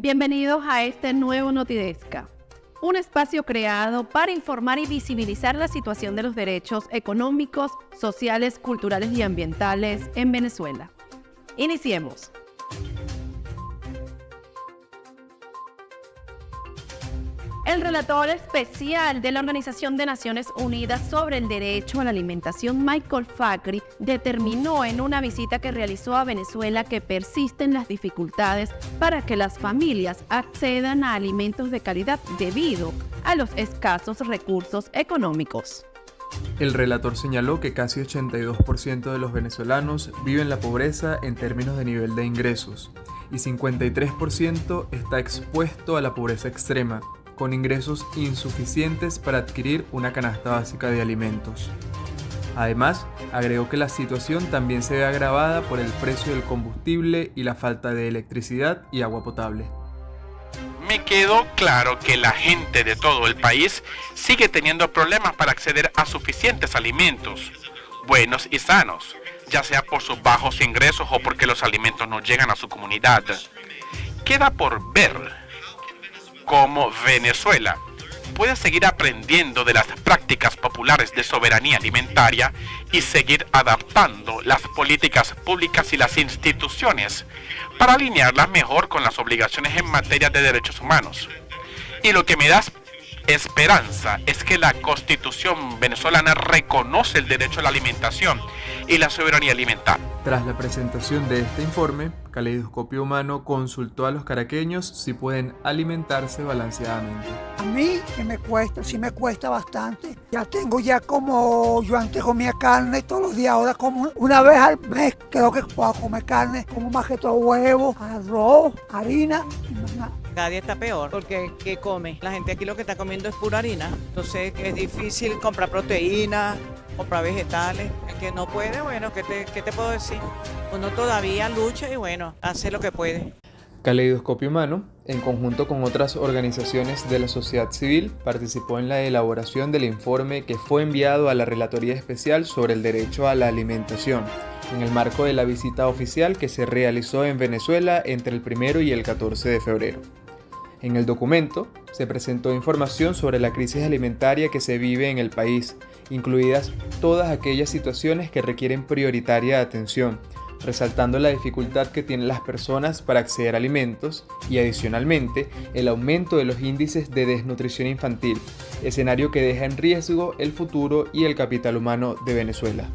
Bienvenidos a este nuevo Notidesca, un espacio creado para informar y visibilizar la situación de los derechos económicos, sociales, culturales y ambientales en Venezuela. Iniciemos. El relator especial de la Organización de Naciones Unidas sobre el Derecho a la Alimentación, Michael Fakhri, determinó en una visita que realizó a Venezuela que persisten las dificultades para que las familias accedan a alimentos de calidad debido a los escasos recursos económicos. El relator señaló que casi 82% de los venezolanos viven la pobreza en términos de nivel de ingresos y 53% está expuesto a la pobreza extrema, con ingresos insuficientes para adquirir una canasta básica de alimentos. Además, agregó que la situación también se ve agravada por el precio del combustible y la falta de electricidad y agua potable. Me quedó claro que la gente de todo el país sigue teniendo problemas para acceder a suficientes alimentos, buenos y sanos, ya sea por sus bajos ingresos o porque los alimentos no llegan a su comunidad. Queda por ver cómo Venezuela puede seguir aprendiendo de las prácticas populares de soberanía alimentaria y seguir adaptando las políticas públicas y las instituciones para alinearlas mejor con las obligaciones en materia de derechos humanos. Y lo que me da esperanza es que la Constitución venezolana reconoce el derecho a la alimentación y la soberanía alimentaria. Tras la presentación de este informe, Caleidoscopio Humano consultó a los caraqueños si pueden alimentarse balanceadamente. A mí sí me cuesta bastante. Ya como yo antes comía carne todos los días, ahora como una vez al mes creo que puedo comer carne, como más que todo huevo, arroz, harina y más nada. Cada día está peor porque ¿qué come? La gente aquí lo que está comiendo es pura harina, entonces es difícil comprar proteínas, comprar vegetales. El que no puede, bueno, ¿qué te puedo decir? Uno todavía lucha y bueno, hace lo que puede. Caleidoscopio Humano, en conjunto con otras organizaciones de la sociedad civil, participó en la elaboración del informe que fue enviado a la Relatoría Especial sobre el Derecho a la Alimentación, en el marco de la visita oficial que se realizó en Venezuela entre el 1 y el 14 de febrero. En el documento se presentó información sobre la crisis alimentaria que se vive en el país, incluidas todas aquellas situaciones que requieren prioritaria atención, resaltando la dificultad que tienen las personas para acceder a alimentos y, adicionalmente, el aumento de los índices de desnutrición infantil, escenario que deja en riesgo el futuro y el capital humano de Venezuela.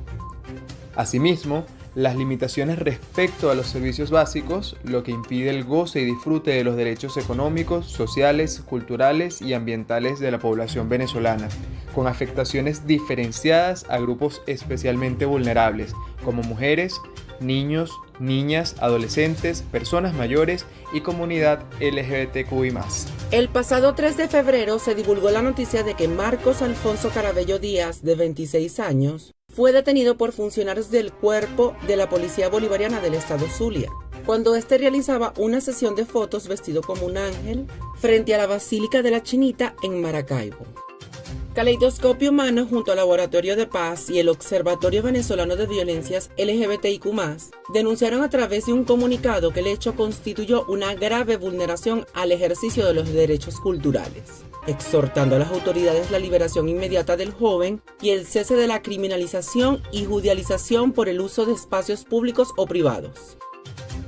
Asimismo, las limitaciones respecto a los servicios básicos, lo que impide el goce y disfrute de los derechos económicos, sociales, culturales y ambientales de la población venezolana, con afectaciones diferenciadas a grupos especialmente vulnerables, como mujeres, niños, niñas, adolescentes, personas mayores y comunidad LGBTQI+. El pasado 3 de febrero se divulgó la noticia de que Marcos Alfonso Carabello Díaz, de 26 años, fue detenido por funcionarios del Cuerpo de la Policía Bolivariana del Estado Zulia, cuando éste realizaba una sesión de fotos vestido como un ángel frente a la Basílica de la Chinita en Maracaibo. Caleidoscopio Humano, junto al Laboratorio de Paz y el Observatorio Venezolano de Violencias LGBTIQ+, denunciaron a través de un comunicado que el hecho constituyó una grave vulneración al ejercicio de los derechos culturales, exhortando a las autoridades la liberación inmediata del joven y el cese de la criminalización y judicialización por el uso de espacios públicos o privados.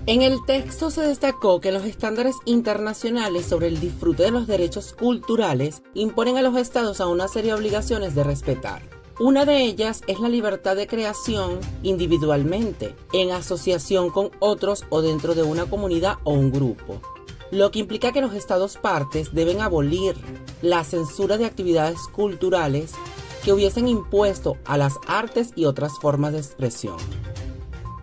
En el texto se destacó que los estándares internacionales sobre el disfrute de los derechos culturales imponen a los estados a una serie de obligaciones de respetar. Una de ellas es la libertad de creación individualmente, en asociación con otros o dentro de una comunidad o un grupo, lo que implica que los estados partes deben abolir la censura de actividades culturales que hubiesen impuesto a las artes y otras formas de expresión.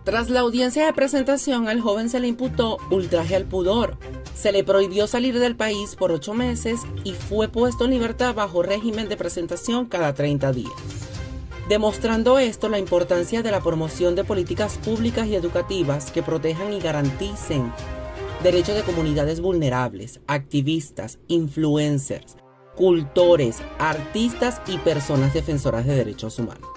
Tras la audiencia de presentación, al joven se le imputó ultraje al pudor, se le prohibió salir del país por 8 meses y fue puesto en libertad bajo régimen de presentación cada 30 días. Demostrando esto la importancia de la promoción de políticas públicas y educativas que protejan y garanticen derechos de comunidades vulnerables, activistas, influencers, cultores, artistas y personas defensoras de derechos humanos.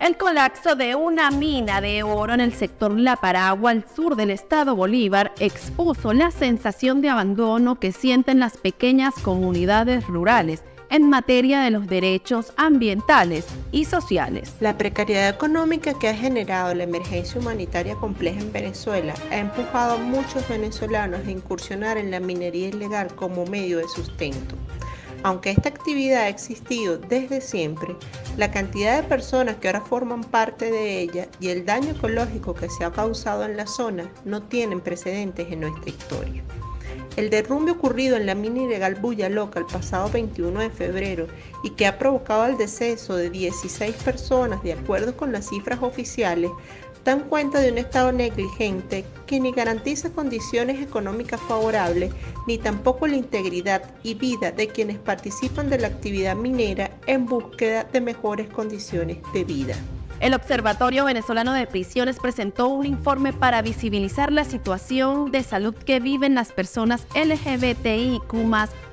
El colapso de una mina de oro en el sector La Paragua, al sur del estado Bolívar, expuso la sensación de abandono que sienten las pequeñas comunidades rurales en materia de los derechos ambientales y sociales. La precariedad económica que ha generado la emergencia humanitaria compleja en Venezuela ha empujado a muchos venezolanos a incursionar en la minería ilegal como medio de sustento. Aunque esta actividad ha existido desde siempre, la cantidad de personas que ahora forman parte de ella y el daño ecológico que se ha causado en la zona no tienen precedentes en nuestra historia. El derrumbe ocurrido en la mina ilegal Bulla Loca el pasado 21 de febrero y que ha provocado el deceso de 16 personas de acuerdo con las cifras oficiales, dan cuenta de un Estado negligente que ni garantiza condiciones económicas favorables ni tampoco la integridad y vida de quienes participan de la actividad minera en búsqueda de mejores condiciones de vida. El Observatorio Venezolano de Prisiones presentó un informe para visibilizar la situación de salud que viven las personas LGBTIQ+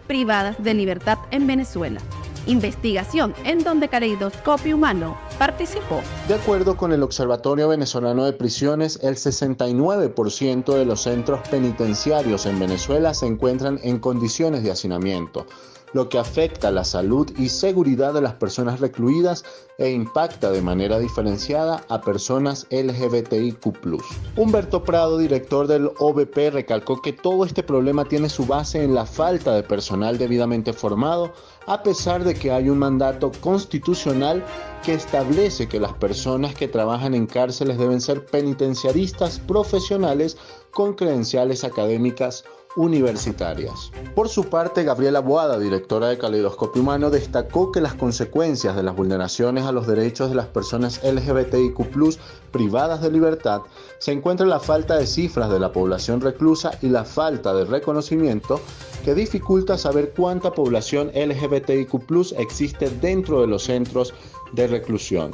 privadas de libertad en Venezuela. Investigación en donde Caleidoscopio Humano participó. De acuerdo con el Observatorio Venezolano de Prisiones, el 69% de los centros penitenciarios en Venezuela se encuentran en condiciones de hacinamiento, lo que afecta la salud y seguridad de las personas recluidas e impacta de manera diferenciada a personas LGBTIQ+. Humberto Prado, director del OVP, recalcó que todo este problema tiene su base en la falta de personal debidamente formado, a pesar de que hay un mandato constitucional que establece que las personas que trabajan en cárceles deben ser penitenciaristas profesionales con credenciales académicas universitarias. Por su parte, Gabriela Boada, directora de Caleidoscopio Humano, destacó que las consecuencias de las vulneraciones a los derechos de las personas LGBTIQ+ privadas de libertad se encuentra en la falta de cifras de la población reclusa y la falta de reconocimiento que dificulta saber cuánta población LGBTIQ+ existe dentro de los centros de reclusión.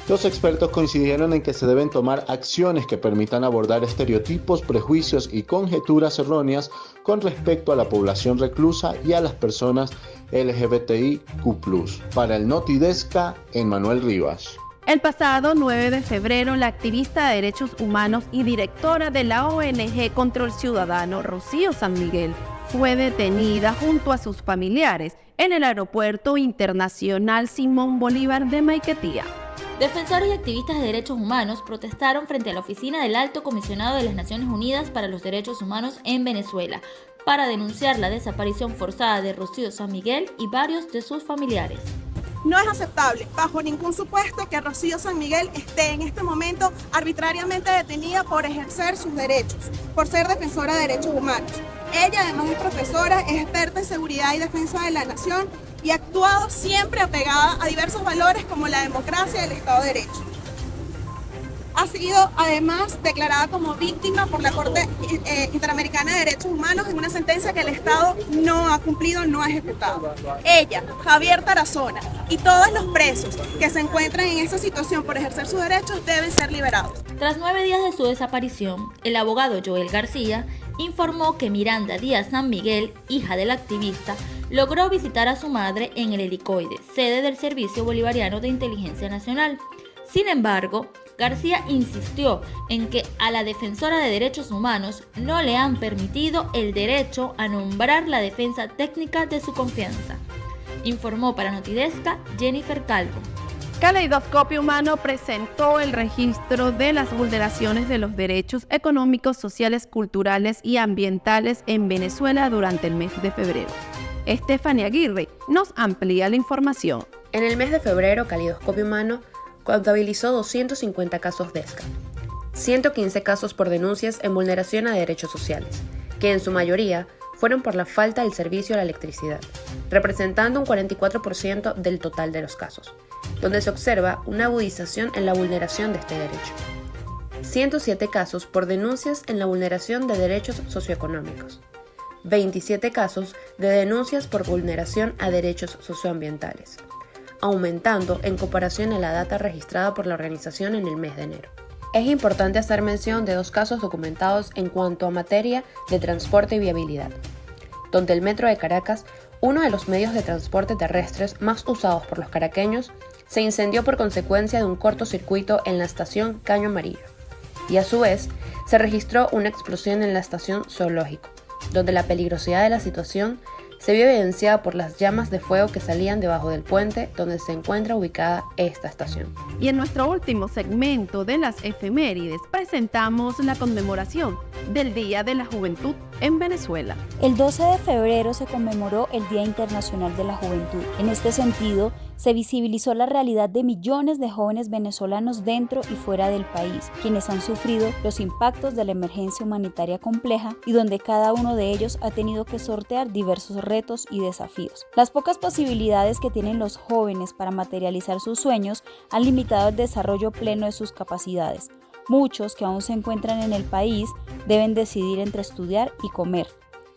Los expertos coincidieron en que se deben tomar acciones que permitan abordar estereotipos, prejuicios y conjeturas erróneas con respecto a la población reclusa y a las personas LGBTIQ+. Para el Notidesca, Emmanuel Rivas. El pasado 9 de febrero, la activista de derechos humanos y directora de la ONG Control Ciudadano, Rocío San Miguel, fue detenida junto a sus familiares en el Aeropuerto Internacional Simón Bolívar de Maiquetía. Defensores y activistas de derechos humanos protestaron frente a la oficina del Alto Comisionado de las Naciones Unidas para los Derechos Humanos en Venezuela para denunciar la desaparición forzada de Rocío San Miguel y varios de sus familiares. No es aceptable, bajo ningún supuesto, que Rocío San Miguel esté en este momento arbitrariamente detenida por ejercer sus derechos, por ser defensora de derechos humanos. Ella, además de profesora, es experta en seguridad y defensa de la nación y ha actuado siempre apegada a diversos valores como la democracia y el Estado de Derecho. Ha sido además declarada como víctima por la Corte Interamericana de Derechos Humanos en una sentencia que el Estado no ha cumplido, no ha ejecutado. Ella, Javier Tarazona y todos los presos que se encuentran en esa situación por ejercer sus derechos deben ser liberados. Tras 9 días de su desaparición, el abogado Joel García informó que Miranda Díaz San Miguel, hija del activista, logró visitar a su madre en el helicoide, sede del Servicio Bolivariano de Inteligencia Nacional. Sin embargo, García insistió en que a la defensora de derechos humanos no le han permitido el derecho a nombrar la defensa técnica de su confianza. Informó para Notidesca Jennifer Calvo. Caleidoscopio Humano presentó el registro de las vulneraciones de los derechos económicos, sociales, culturales y ambientales en Venezuela durante el mes de febrero. Estefania Aguirre nos amplía la información. En el mes de febrero, Caleidoscopio Humano contabilizó 250 casos de ESCA, 115 casos por denuncias en vulneración a derechos sociales, que en su mayoría fueron por la falta del servicio a la electricidad, representando un 44% del total de los casos, donde se observa una agudización en la vulneración de este derecho. 107 casos por denuncias en la vulneración de derechos socioeconómicos, 27 casos de denuncias por vulneración a derechos socioambientales, aumentando en comparación a la data registrada por la organización en el mes de enero. Es importante hacer mención de 2 casos documentados en cuanto a materia de transporte y viabilidad, donde el Metro de Caracas, uno de los medios de transporte terrestres más usados por los caraqueños, se incendió por consecuencia de un cortocircuito en la estación Caño Amarillo. Y a su vez, se registró una explosión en la estación Zoológico, donde la peligrosidad de la situación se vio evidenciada por las llamas de fuego que salían debajo del puente donde se encuentra ubicada esta estación. Y en nuestro último segmento de las efemérides presentamos la conmemoración del Día de la Juventud en Venezuela. El 12 de febrero se conmemoró el Día Internacional de la Juventud. En este sentido, se visibilizó la realidad de millones de jóvenes venezolanos dentro y fuera del país, quienes han sufrido los impactos de la emergencia humanitaria compleja y donde cada uno de ellos ha tenido que sortear diversos retos y desafíos. Las pocas posibilidades que tienen los jóvenes para materializar sus sueños han limitado el desarrollo pleno de sus capacidades. Muchos que aún se encuentran en el país deben decidir entre estudiar y comer.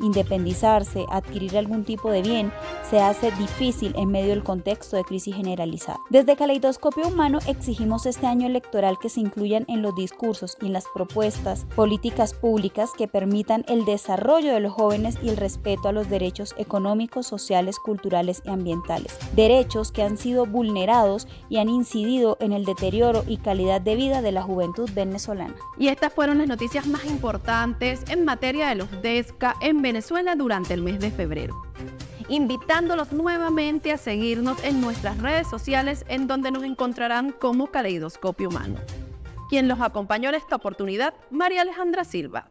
Independizarse, adquirir algún tipo de bien, se hace difícil en medio del contexto de crisis generalizada. Desde Caleidoscopio Humano exigimos este año electoral que se incluyan en los discursos y en las propuestas políticas públicas que permitan el desarrollo de los jóvenes y el respeto a los derechos económicos, sociales, culturales y ambientales. Derechos que han sido vulnerados y han incidido en el deterioro y calidad de vida de la juventud venezolana. Y estas fueron las noticias más importantes en materia de los DESCA en Venezuela durante el mes de febrero. Invitándolos nuevamente a seguirnos en nuestras redes sociales en donde nos encontrarán como Caleidoscopio Humano. Quien los acompañó en esta oportunidad, María Alejandra Silva.